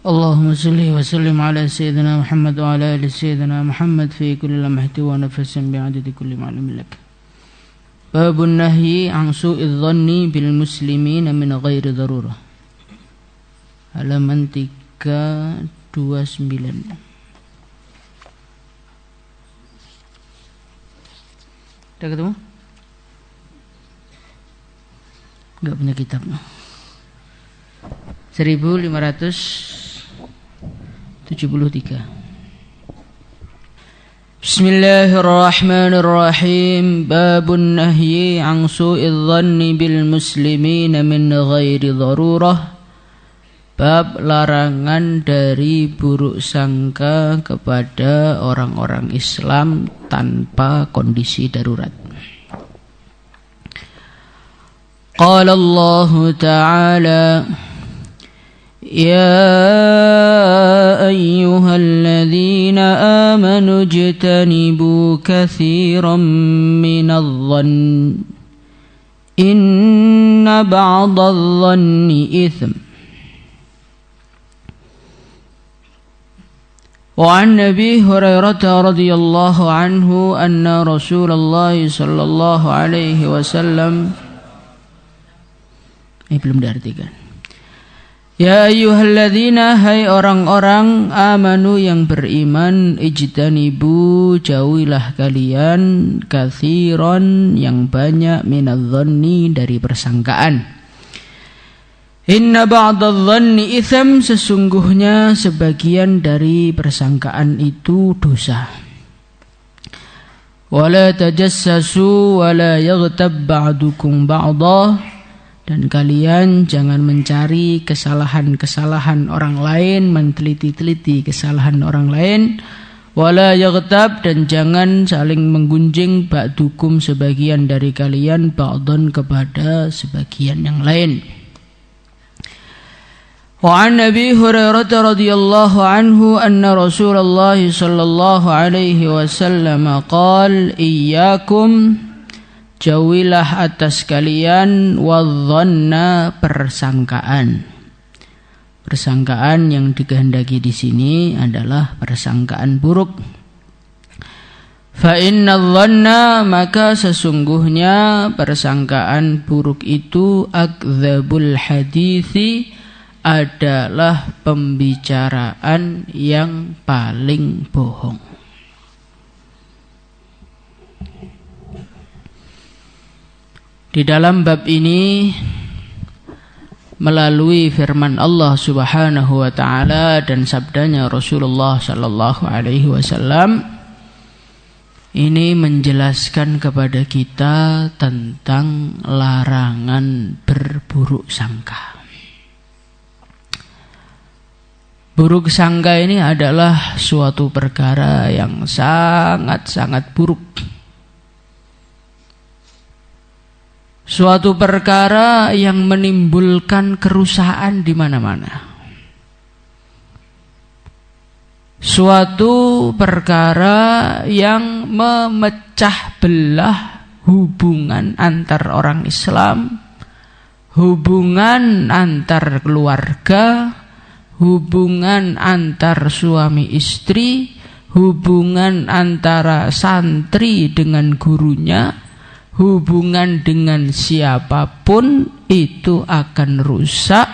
اللهم صل وسلم على سيدنا محمد وعلى آل سيدنا محمد في كل لمحة ونفس بعدد كل معلوم لك. باب النهي عن سوء الظن بالمسلمين من غير ضرورة. Halaman 329. Udah ketemu? Enggak punya kitab. 1573. Bismillahirrahmanirrahim. Babun nahyi an su'idh dhanni bil muslimin min ghairi darurah. Bab larangan dari buruk sangka kepada orang-orang Islam tanpa kondisi darurat. Qala Allah Ta'ala Ya ayyuhalladzina amanu ijtanibu katsiran minadh-dhanni inna ba'dadh-dhanni itsm. وعن أبي هريرة رضي الله عنه أن رسول الله صلى الله عليه وسلم belum diartikan. Ya ayyuhalladzina, hai orang-orang amanu yang beriman, ijtanibu, jauhilah kalian, katsiran yang banyak, minadh-dhanni dari persangkaan. Inna ba'dadh-dhanni itsam, sesungguhnya sebagian dari persangkaan itu dosa. Wala tajassasu wala yaghtab ba'dukum ba'dah, dan kalian jangan mencari kesalahan-kesalahan orang lain, menteliti-teliti kesalahan orang lain. Wala yaghtab, dan jangan saling menggunjing, ba'dukum, sebagian dari kalian, ba'dan, kepada sebagian yang lain. وعن أبي هريرة رضي الله عنه أن رسول الله صلى الله عليه وسلم قال إياكم, jauhilah atas kalian, wadhanna, persangkaan. Persangkaan yang dikehendaki di sini adalah persangkaan buruk. Fa inna dhanna, maka sesungguhnya persangkaan buruk itu akdzabul hadithi, adalah pembicaraan yang paling bohong. Di dalam bab ini, melalui firman Allah Subhanahu wa taala dan sabdanya Rasulullah sallallahu alaihi wasallam, ini menjelaskan kepada kita tentang larangan berburuk sangka. Buruk sangka ini adalah suatu perkara yang sangat-sangat buruk. Suatu perkara yang menimbulkan kerusakan di mana-mana. Suatu perkara yang memecah belah hubungan antar orang Islam, hubungan antar keluarga, hubungan antar suami istri, hubungan antara santri dengan gurunya, hubungan dengan siapapun, itu akan rusak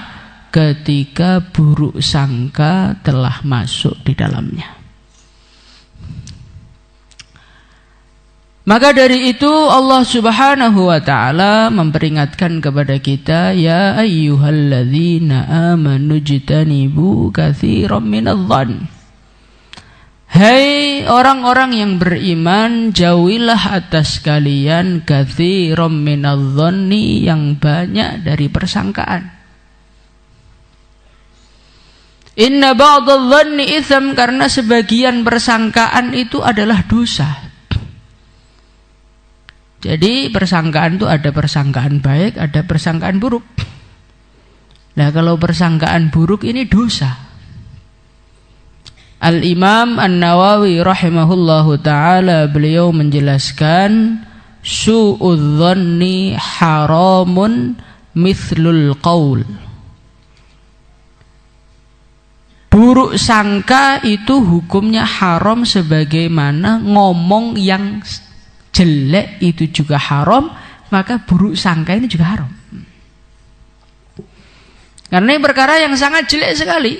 ketika buruk sangka telah masuk di dalamnya. Maka dari itu Allah Subhanahu wa ta'ala memperingatkan kepada kita, ya ayyuhalladzina amanu ijtanibu katsiran minadh-dhann. Hai orang-orang yang beriman, jauhilah atas kalian katsiran minadh-dhanni, yang banyak dari persangkaan. Inna ba'dadh-dhanni itsam, karena sebagian persangkaan itu adalah dosa. Jadi persangkaan itu ada persangkaan baik, ada persangkaan buruk. Nah, kalau persangkaan buruk ini dosa. Al-Imam An-Nawawi rahimahullahu ta'ala, beliau menjelaskan, su'udh-dhanni haramun mithlul qaul. Buruk sangka itu hukumnya haram sebagaimana ngomong yang jelek itu juga haram, maka buruk sangka ini juga haram. Karena ini perkara yang sangat jelek sekali.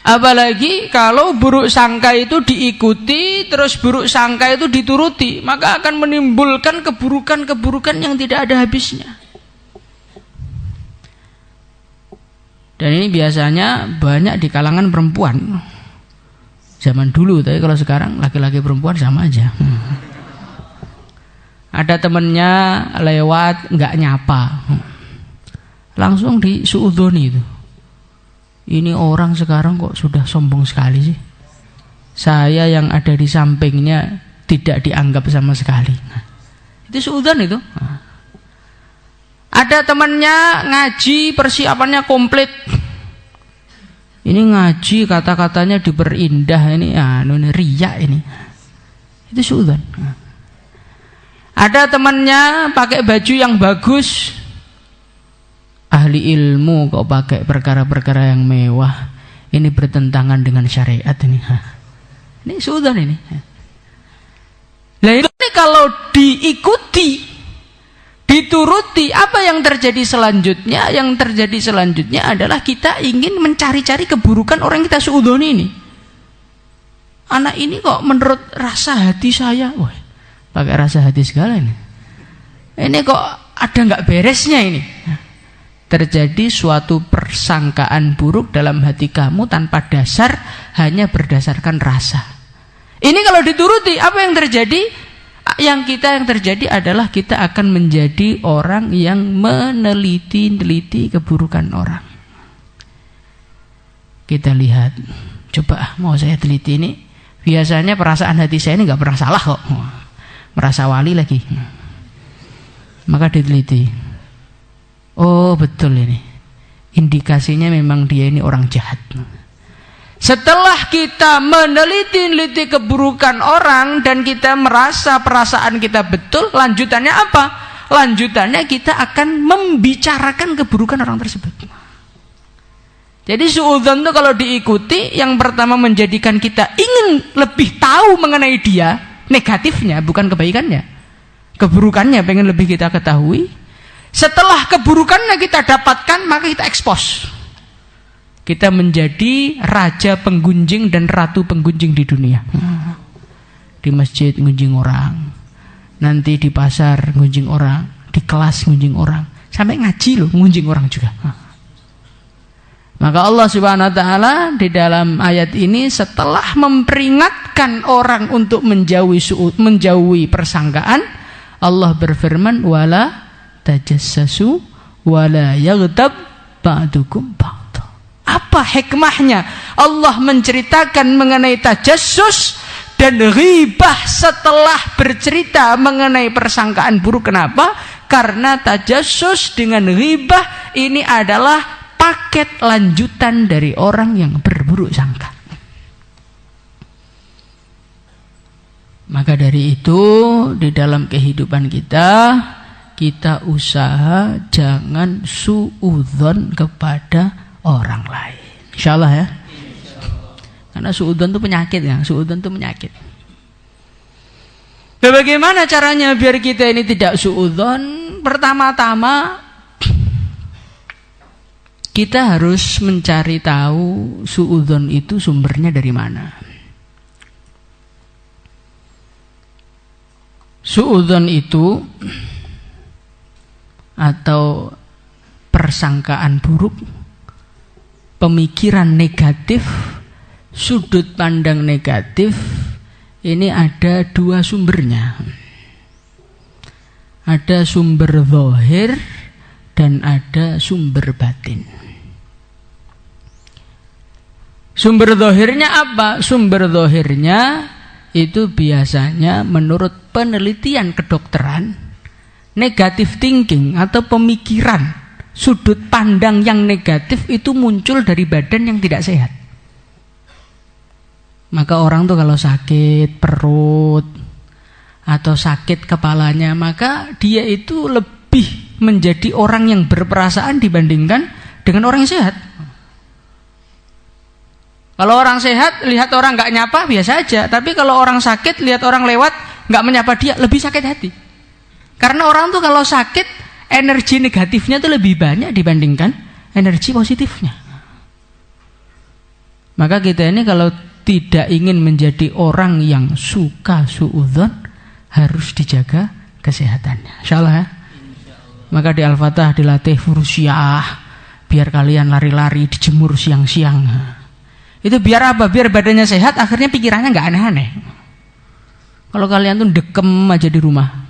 Apalagi kalau buruk sangka itu diikuti, terus buruk sangka itu dituruti, maka akan menimbulkan keburukan-keburukan yang tidak ada habisnya. Dan ini biasanya banyak di kalangan perempuan. Zaman dulu, tapi kalau sekarang laki-laki perempuan sama aja. Ada temennya lewat nggak nyapa, langsung disuudzoni itu. Ini orang sekarang kok sudah sombong sekali sih. Saya yang ada di sampingnya tidak dianggap sama sekali. Nah, itu suudzon itu. Nah. Ada temannya ngaji persiapannya komplit. Ini ngaji kata-katanya diperindah, ini riya ini. Itu suudzon. Nah. Ada temannya pakai baju yang bagus. Ahli ilmu kok pakai perkara-perkara yang mewah, ini bertentangan dengan syariat ini. Ini suudzon ini. Nah ini kalau diikuti, dituruti, apa yang terjadi selanjutnya? Yang terjadi selanjutnya adalah kita ingin mencari-cari keburukan orang yang kita suudzoni ini. Anak ini kok menurut rasa hati saya, wah, pakai rasa hati segala ini. Ini kok ada nggak beresnya ini? Terjadi suatu persangkaan buruk dalam hati kamu tanpa dasar, hanya berdasarkan rasa. Ini kalau dituruti, apa yang terjadi? Yang terjadi adalah kita akan menjadi orang yang meneliti keburukan orang. Kita lihat, coba mau saya teliti ini. Biasanya perasaan hati saya ini nggak pernah salah kok, merasa wali lagi. Maka diteliti. Oh betul ini, indikasinya memang dia ini orang jahat. Setelah kita meneliti keburukan orang dan kita merasa perasaan kita betul, lanjutannya apa? Lanjutannya kita akan membicarakan keburukan orang tersebut. Jadi suudzon itu kalau diikuti, yang pertama menjadikan kita ingin lebih tahu mengenai dia, negatifnya bukan kebaikannya, keburukannya pengen lebih kita ketahui. Setelah keburukannya kita dapatkan, maka kita ekspos. Kita menjadi raja penggunjing dan ratu penggunjing di dunia. Di masjid ngunjing orang, nanti di pasar ngunjing orang, di kelas ngunjing orang, sampai ngaji loh ngunjing orang juga. Maka Allah Subhanahu wa taala di dalam ayat ini setelah memperingatkan orang untuk menjauhi persangkaan, Allah berfirman wala tajassasu wala yaghtab ba'dukum ba'da. Apa hikmahnya Allah menceritakan mengenai tajassus dan ghibah setelah bercerita mengenai persangkaan buruk? Kenapa? Karena tajassus dengan ghibah ini adalah paket lanjutan dari orang yang berburuk sangka. Maka dari itu di dalam kehidupan kita usaha jangan suudzon kepada orang lain. Insyaallah ya. Karena suudzon itu penyakit ya, suudzon itu penyakit. Nah, bagaimana caranya biar kita ini tidak suudzon? Pertama-tama kita harus mencari tahu suudzon itu sumbernya dari mana. Suudzon itu atau persangkaan buruk, pemikiran negatif, sudut pandang negatif, ini ada dua sumbernya. Ada sumber zahir dan ada sumber batin. Sumber zahirnya apa? Sumber zahirnya itu biasanya menurut penelitian kedokteran, negative thinking atau pemikiran sudut pandang yang negatif itu muncul dari badan yang tidak sehat. Maka orang tuh kalau sakit perut atau sakit kepalanya, maka dia itu lebih menjadi orang yang berperasaan dibandingkan dengan orang yang sehat. Kalau orang sehat lihat orang nggak nyapa biasa aja, tapi kalau orang sakit lihat orang lewat nggak menyapa dia lebih sakit hati. Karena orang tuh kalau sakit energi negatifnya tuh lebih banyak dibandingkan energi positifnya. Maka kita ini kalau tidak ingin menjadi orang yang suka suudzon, harus dijaga kesehatannya. Insyaallah ya. Maka di Al-Fatah dilatih furusyah, biar kalian lari-lari, dijemur siang-siang. Itu biar apa? Biar badannya sehat, akhirnya pikirannya nggak aneh-aneh. Kalau kalian tuh dekem aja di rumah,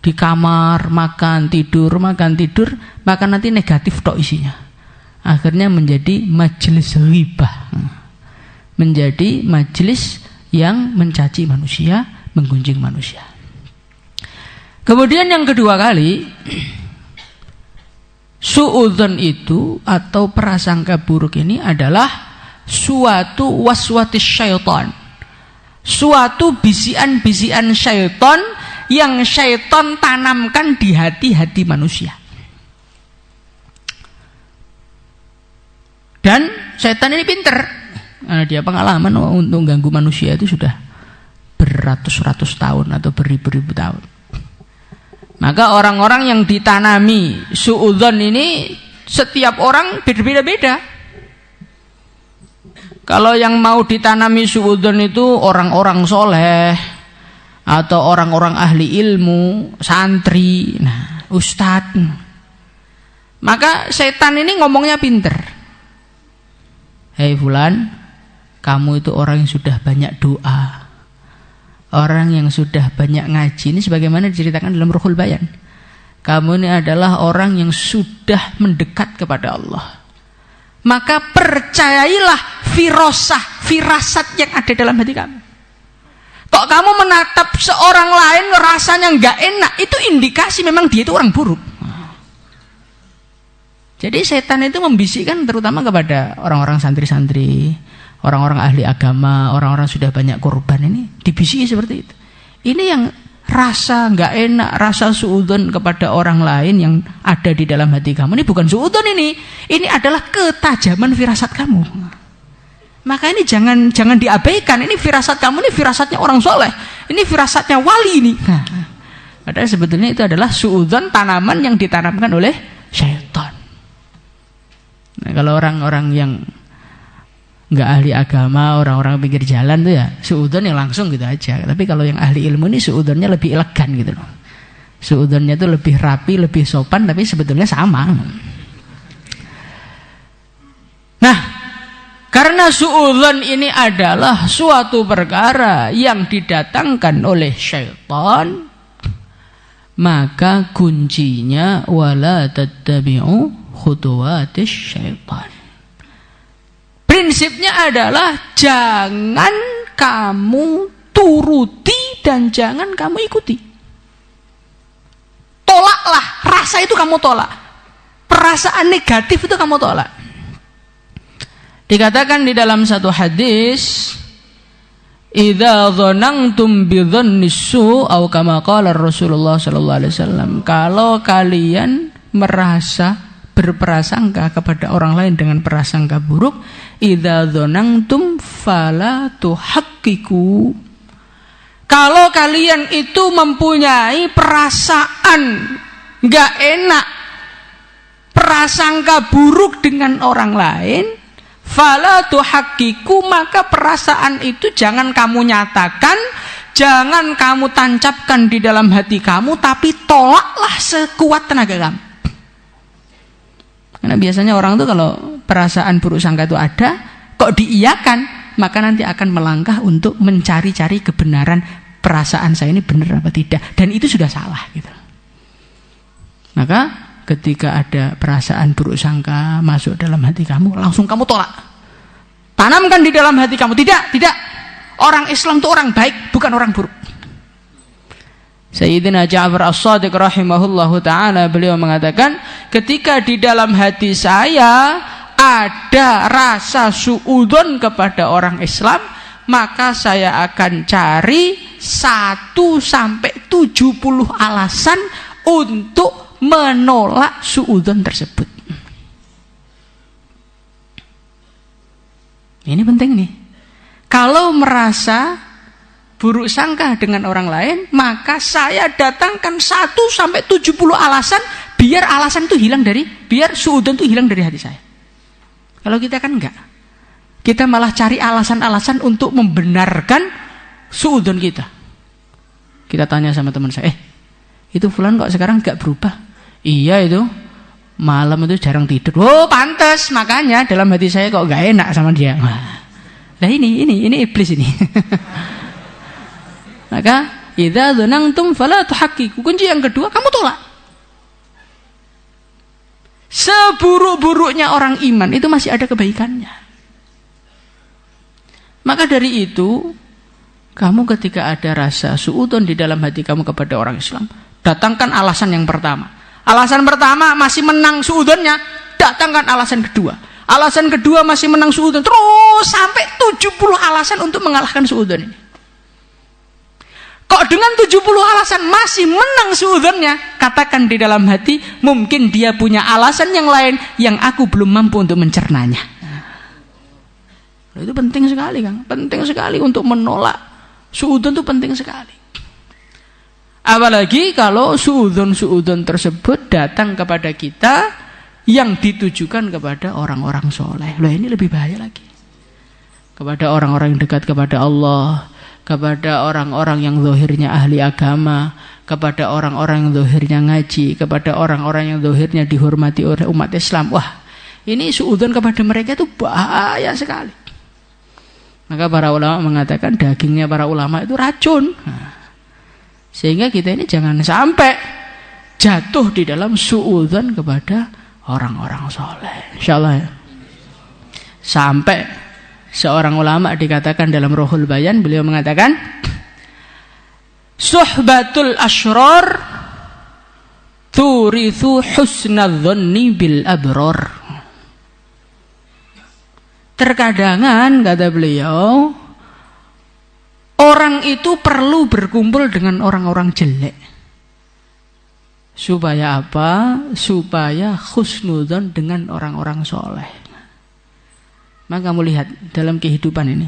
di kamar, makan tidur, maka nanti negatif tok isinya. Akhirnya menjadi majelis ghibah, menjadi majelis yang mencaci manusia, menggunjing manusia. Kemudian yang kedua kali, suudzon itu atau prasangka buruk ini adalah suatu waswatis syaitan, suatu bisian-bisian syaitan yang syaitan tanamkan di hati-hati manusia. Dan syaitan ini pinter, karena dia pengalaman untuk ganggu manusia itu sudah beratus-ratus tahun atau beribu-ribu tahun. Maka orang-orang yang ditanami suudzon ini setiap orang berbeda-beda. Kalau yang mau ditanami suudzon itu orang-orang soleh atau orang-orang ahli ilmu, santri, ustadz. Maka setan ini ngomongnya pinter. Hei fulan, kamu itu orang yang sudah banyak doa, orang yang sudah banyak ngaji. Ini sebagaimana diceritakan dalam Ruhul Bayan. Kamu ini adalah orang yang sudah mendekat kepada Allah. Maka percayailah firasat yang ada dalam hati kamu. Kok kamu menatap seorang lain rasanya nggak enak, itu indikasi memang dia itu orang buruk. Jadi setan itu membisikkan terutama kepada orang-orang santri-santri, orang-orang ahli agama, orang-orang sudah banyak korban ini dibisiki seperti itu. Ini yang rasa nggak enak, rasa suudzon kepada orang lain yang ada di dalam hati kamu. Ini bukan suudzon ini adalah ketajaman firasat kamu. Maka ini jangan diabaikan. Ini firasat kamu, ini firasatnya orang soleh, ini firasatnya wali ini. Padahal sebetulnya itu adalah suudzon, tanaman yang ditanamkan oleh syaitan. Nah, kalau orang-orang yang nggak ahli agama, orang-orang pinggir jalan tuh ya suudzon yang langsung gitu aja. Tapi kalau yang ahli ilmu ini suudzonnya lebih elegan gitu loh. Suudzonnya itu lebih rapi, lebih sopan, tapi sebetulnya sama. Nah, karena suudzon ini adalah suatu perkara yang didatangkan oleh syaitan, maka kuncinya wala tattabi'u khutuwatis syaitan. Prinsipnya adalah jangan kamu turuti dan jangan kamu ikuti. Tolaklah, rasa itu kamu tolak. Perasaan negatif itu kamu tolak. Dikatakan di dalam satu hadis, idza dzanantum bidzannis su' atau kama qala Rasulullah sallallahu alaihi wasallam, kalau kalian merasa berprasangka kepada orang lain dengan prasangka buruk, idza dzanantum fala tuhaqqiqu. Kalau kalian itu mempunyai perasaan enggak enak, prasangka buruk dengan orang lain, fala tuhaqqiqu, maka perasaan itu jangan kamu nyatakan, jangan kamu tancapkan di dalam hati kamu, tapi tolaklah sekuat tenaga kamu. Karena biasanya orang tuh kalau perasaan buruk sangka itu ada, kok diiyakan, maka nanti akan melangkah untuk mencari-cari kebenaran perasaan saya ini benar apa tidak, dan itu sudah salah gitu. Maka ketika ada perasaan buruk sangka masuk dalam hati kamu, langsung kamu tolak. Tanamkan di dalam hati kamu, tidak. Orang Islam itu orang baik, bukan orang buruk. Sayyidina Ja'far As-Shadiq rahimahullahu ta'ala, beliau mengatakan, ketika di dalam hati saya ada rasa suudzon kepada orang Islam, maka saya akan cari 1 sampai 70 alasan untuk menolak suudzon tersebut. Ini penting nih. Kalau merasa buruk sangka dengan orang lain, maka saya datangkan 1 sampai 70 alasan biar alasan itu hilang biar suudzon itu hilang dari hati saya. Kalau kita kan enggak. Kita malah cari alasan-alasan untuk membenarkan suudzon kita. Kita tanya sama teman saya, itu fulan kok sekarang enggak berubah? Iya itu, malam itu jarang tidur. Oh pantas, makanya dalam hati saya kok enggak enak sama dia. Nah ini iblis ini. Maka idza dzanantum fala tuhaqqiqu. Kunci yang kedua, kamu tolak. Seburuk-buruknya orang iman itu masih ada kebaikannya. Maka dari itu, kamu ketika ada rasa suudzon di dalam hati kamu kepada orang Islam, datangkan alasan yang pertama. Alasan pertama masih menang suudzonnya, datangkan alasan kedua. Alasan kedua masih menang suudzon, terus sampai 70 alasan untuk mengalahkan suudzon ini. Kok dengan 70 alasan masih menang suudzonnya, katakan di dalam hati, mungkin dia punya alasan yang lain yang aku belum mampu untuk mencernanya. Itu penting sekali, Kang. Penting sekali untuk menolak suudzon, itu penting sekali. Apalagi kalau suudzon tersebut datang kepada kita yang ditujukan kepada orang-orang soleh. Loh, ini lebih bahaya lagi. Kepada orang-orang yang dekat kepada Allah, kepada orang-orang yang zahirnya ahli agama, kepada orang-orang yang zahirnya ngaji, kepada orang-orang yang zahirnya dihormati oleh umat Islam. Wah, ini suudzon kepada mereka itu bahaya sekali. Maka para ulama mengatakan dagingnya para ulama itu racun. Sehingga kita ini jangan sampai jatuh di dalam suudzon kepada orang-orang soleh. Insyaallah ya. Sampai seorang ulama dikatakan dalam Ruhul Bayan, beliau mengatakan suhbatul asyrar turithu husnadh-dhanni bil abror. Terkadangan, kata beliau, orang itu perlu berkumpul dengan orang-orang jelek. Supaya apa? Supaya husnudzon dengan orang-orang soleh. Maka kamu lihat dalam kehidupan ini,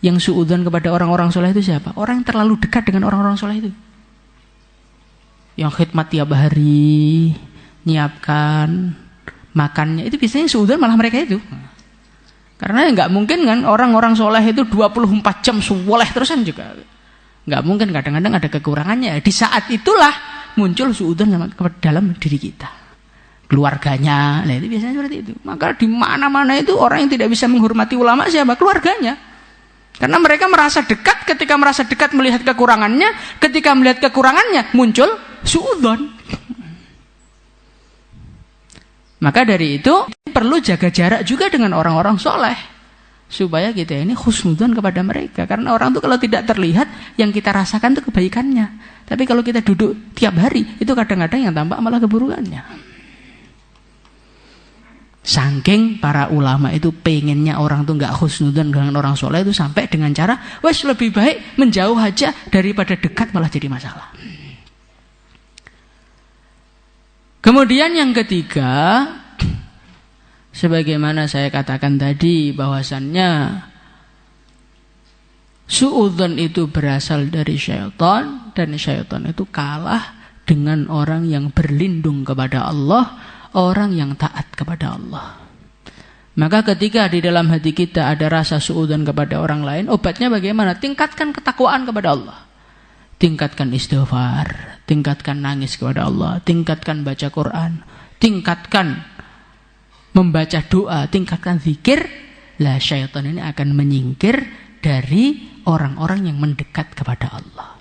yang suudzon kepada orang-orang soleh itu siapa? Orang yang terlalu dekat dengan orang-orang soleh itu. Yang khidmat tiap hari, nyiapkan makannya, itu biasanya suudzon malah mereka itu. Karena nggak mungkin kan orang-orang soleh itu 24 jam soleh terusan juga. Nggak mungkin, kadang-kadang ada kekurangannya. Di saat itulah muncul suudzon dalam diri kita. Keluarganya, nah itu biasanya seperti itu. Maka di mana-mana itu orang yang tidak bisa menghormati ulama siapa? Keluarganya. Karena mereka merasa dekat, ketika merasa dekat melihat kekurangannya, ketika melihat kekurangannya muncul suudzon. Maka dari itu perlu jaga jarak juga dengan orang-orang soleh supaya kita ini husnudzon kepada mereka. Karena orang itu kalau tidak terlihat, yang kita rasakan itu kebaikannya. Tapi kalau kita duduk tiap hari, itu kadang-kadang yang tampak malah keburukannya. Saking para ulama itu pengennya orang itu nggak husnudzon dengan orang soleh itu sampai dengan cara, wes lebih baik menjauh aja daripada dekat malah jadi masalah. Kemudian yang ketiga, sebagaimana saya katakan tadi bahwasannya suudzon itu berasal dari syaitan, dan syaitan itu kalah dengan orang yang berlindung kepada Allah, orang yang taat kepada Allah. Maka ketika di dalam hati kita ada rasa suudzon kepada orang lain, obatnya bagaimana? Tingkatkan ketakwaan kepada Allah. Tingkatkan istighfar, tingkatkan nangis kepada Allah, tingkatkan baca Quran, tingkatkan membaca doa, tingkatkan zikir. Lah syaitan ini akan menyingkir dari orang-orang yang mendekat kepada Allah.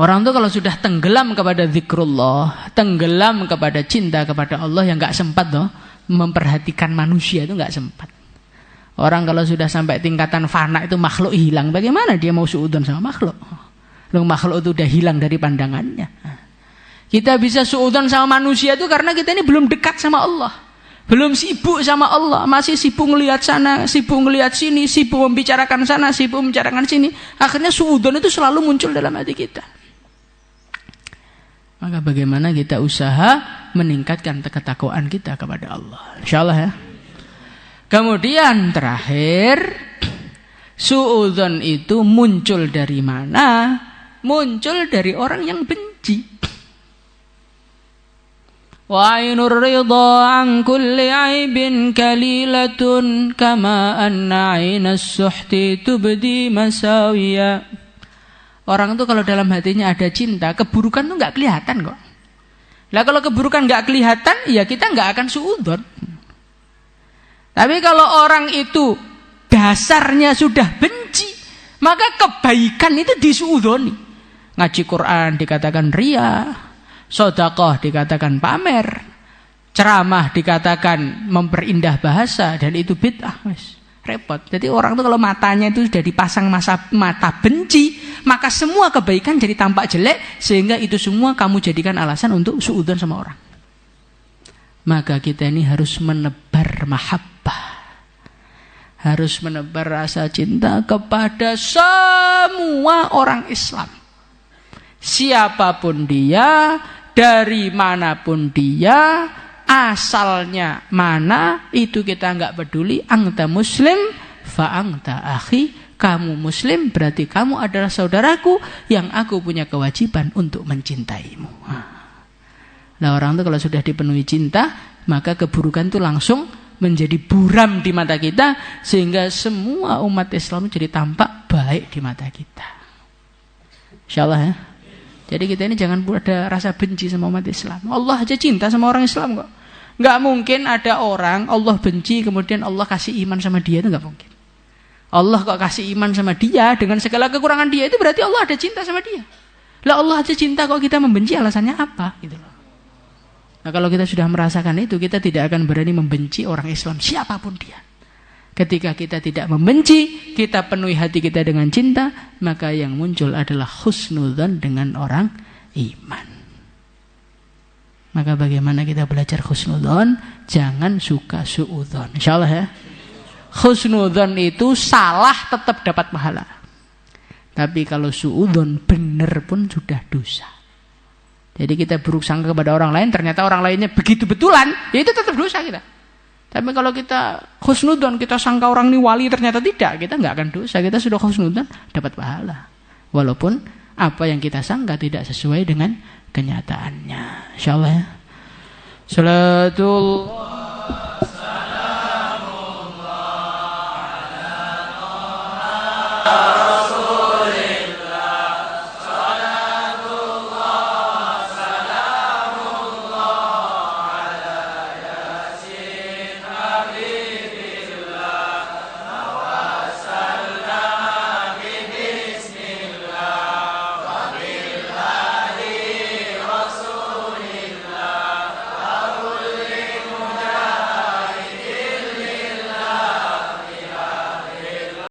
Orang itu kalau sudah tenggelam kepada zikrullah, tenggelam kepada cinta kepada Allah, yang gak sempat loh memperhatikan manusia, itu gak sempat. Orang kalau sudah sampai tingkatan fana itu makhluk hilang, bagaimana dia mau suudzon sama makhluk? Makhluk itu udah hilang dari pandangannya. Kita bisa suudzon sama manusia itu karena kita ini belum dekat sama Allah, belum sibuk sama Allah, masih sibuk ngelihat sana, sibuk ngelihat sini, sibuk membicarakan sana, sibuk membicarakan sini. Akhirnya suudzon itu selalu muncul dalam hati kita. Maka bagaimana kita usaha meningkatkan ketakwaan kita kepada Allah, insyaallah ya. Kemudian terakhir, suudzon itu muncul dari mana? Muncul dari orang yang benci. Wa ainur ridha an kulli aibin kalilatun kama anna ainas suhti tubdi masawiya. Orang tuh kalau dalam hatinya ada cinta, keburukan tuh nggak kelihatan kok. Lah kalau keburukan nggak kelihatan, ya kita nggak akan suudzon. Tapi kalau orang itu dasarnya sudah benci, maka kebaikan itu disuudzoni. Ngaji Quran dikatakan riya, sedekah dikatakan pamer, ceramah dikatakan memperindah bahasa, dan itu bid'ah. Repot. Jadi orang itu kalau matanya itu sudah dipasang mata benci, maka semua kebaikan jadi tampak jelek, sehingga itu semua kamu jadikan alasan untuk suudzon sama orang. Maka kita ini harus menebar mahabbah, harus menebar rasa cinta kepada semua orang Islam. Siapapun dia, dari manapun dia, asalnya mana, itu kita nggak peduli. Anta muslim, fa anta akhi. Kamu muslim berarti kamu adalah saudaraku yang aku punya kewajiban untuk mencintaimu. Nah, orang itu kalau sudah dipenuhi cinta, maka keburukan itu langsung menjadi buram di mata kita, sehingga semua umat Islam jadi tampak baik di mata kita. Insyaallah ya. Jadi kita ini jangan ada rasa benci sama umat Islam. Allah aja cinta sama orang Islam kok. Nggak mungkin ada orang Allah benci kemudian Allah kasih iman sama dia, itu nggak mungkin. Allah kok kasih iman sama dia dengan segala kekurangan dia, itu berarti Allah ada cinta sama dia. Lah Allah aja cinta kok kita membenci, alasannya apa? Gitu loh. Nah kalau kita sudah merasakan itu, kita tidak akan berani membenci orang Islam siapapun dia. Ketika kita tidak membenci, kita penuhi hati kita dengan cinta, maka yang muncul adalah husnudzon dengan orang iman. Maka bagaimana kita belajar husnudzon? Jangan suka suudzon. Insyaallah ya. Husnudzon itu salah tetap dapat pahala. Tapi kalau suudzon benar pun sudah dosa. Jadi kita buruk sangka kepada orang lain, ternyata orang lainnya begitu betulan, ya itu tetap dosa kita. Tapi kalau kita husnudzon, kita sangka orang ini wali, ternyata tidak, kita nggak akan dosa. Kita sudah husnudzon, dapat pahala. Walaupun apa yang kita sangka tidak sesuai dengan kenyataannya. Insyaallah ya. Salatullah. Amin.